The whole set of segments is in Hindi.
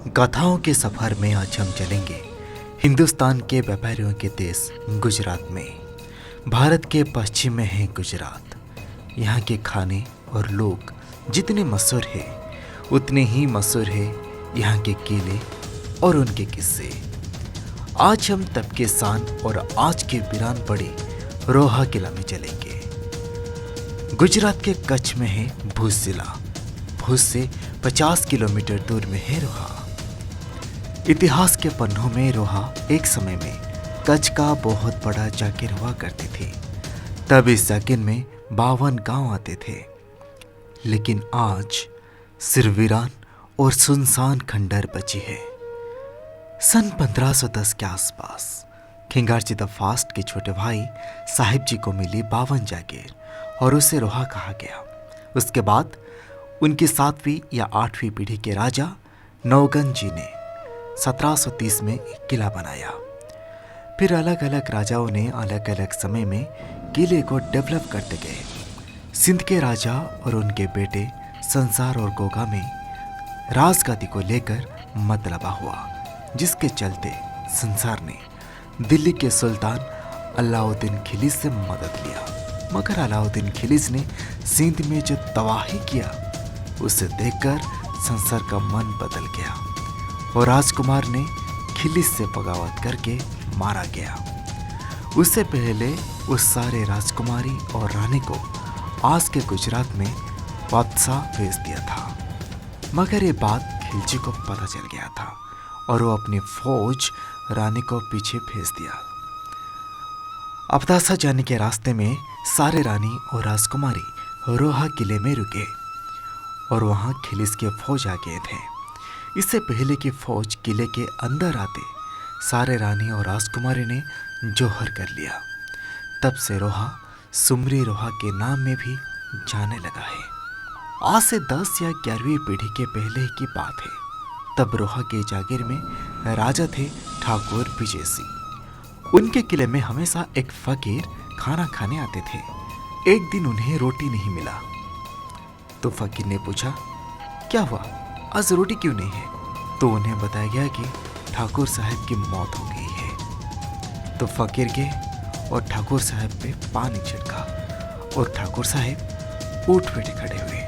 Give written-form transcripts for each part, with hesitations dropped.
गाथाओं के सफर में आज हम चलेंगे हिंदुस्तान के व्यापारियों के देश गुजरात में। भारत के पश्चिम में है गुजरात। यहाँ के खाने और लोग जितने मशहूर हैं उतने ही मशहूर है यहाँ के किले और उनके किस्से। आज हम तब के शान और आज के वीरान पड़े रोहा किला में चलेंगे। गुजरात के कच्छ में है भुज जिला। भुज से 50 किलोमीटर दूर में है रोहा। इतिहास के पन्नों में रोहा एक समय में कच्छ का बहुत बड़ा जाकिर हुआ करती थी। तब इस जाकिर में 52 गांव आते थे, लेकिन आज सिर्फ वीरान और सुनसान खंडर बची है। सन 1510 के आसपास खिंगारजी द फास्ट के छोटे भाई साहिब जी को मिली 52 जागीर और उसे रोहा कहा गया। उसके बाद उनकी 7वीं या 8वीं पीढ़ी के राजा नौगन जी ने 1730 में एक किला बनाया। फिर अलग अलग राजाओं ने अलग अलग समय में किले को डेवलप करते गए। सिंध के राजा और उनके बेटे संसार और गोगा में राजगादी को लेकर मतलबा हुआ, जिसके चलते संसार ने दिल्ली के सुल्तान अलाउद्दीन खिलजी से मदद लिया। मगर अलाउद्दीन खिलजी ने सिंध में जो तबाही किया उसे देखकर संसार का मन बदल गया और राजकुमार ने खिलजी से बगावत करके मारा गया। उससे पहले उस सारे राजकुमारी और रानी को आज के गुजरात में बादशाह भेज दिया था। मगर ये बात खिलजी को पता चल गया था और वो अपनी फौज रानी को पीछे भेज दिया। अबदासा जाने के रास्ते में सारे रानी और राजकुमारी रोहा किले में रुके और वहां खिलजी के फौज आ गए थे। इससे पहले कि फौज किले के अंदर आते सारे रानी और राजकुमारी ने जोहर कर लिया। तब से रोहा सुमरी रोहा के नाम में भी जाने लगा है। आज से 10 या 11वीं पीढ़ी के पहले की बात है। तब रोहा के जागीर में राजा थे ठाकुर विजय सिंह। उनके किले में हमेशा एक फकीर खाना खाने आते थे। एक दिन उन्हें रोटी नहीं मिला तो फकीर ने पूछा, क्या हुआ, आज रोटी क्यों नहीं है? तो उन्हें बताया गया कि ठाकुर साहब की मौत हो गई है। तो फकीर गए और ठाकुर साहब पे पानी छिड़का और ठाकुर साहब उठ बैठे खड़े हुए।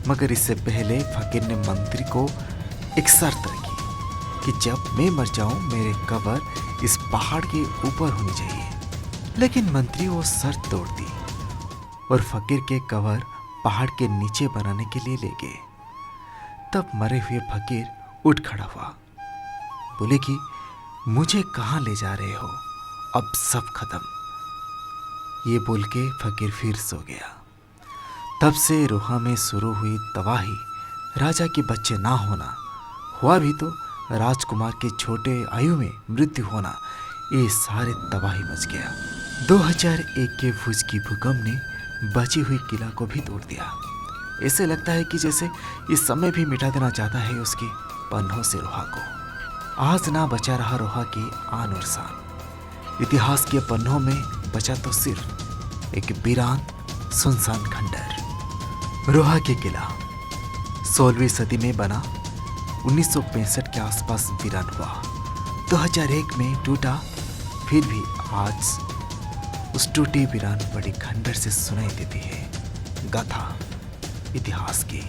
मगर इससे पहले फकीर ने मंत्री को एक शर्त रखी कि जब मैं मर जाऊं मेरे कब्र इस पहाड़ के ऊपर होनी चाहिए। लेकिन मंत्री वो शर्त तोड़ दी और फकीर के कब्र पहाड़ के नीचे बनाने के लिए ले गए। तब मरे हुए फकीर उठ खड़ा हुआ, बोले कि मुझे कहाँ ले जा रहे हो, अब सब खत्म। ये बोल के फकीर फिर सो गया। तब से रोहा में शुरू हुई तबाही, राजा के बच्चे ना होना, हुआ भी तो राजकुमार के छोटे आयु में मृत्यु होना, ये सारे तबाही मच गया। 2001 के भुज की भूकंप ने बची हुई किला को भी तोड़ दिया। ऐसे लगता है कि जैसे इस समय भी मिटा देना चाहता है उसके पन्नों से रोहा को। आज ना बचा रहा रोहा की आन और शान। इतिहास के पन्नों में बचा तो सिर्फ एक वीरान सुनसान खंडर। रोहा के किला 16वीं सदी में बना, 1965 के आसपास वीरान हुआ। 2001 में टूटा, फिर भी आज उस टूटी वीरान बड़ी खंडर से सुनाई देती है गाथा इतिहास की।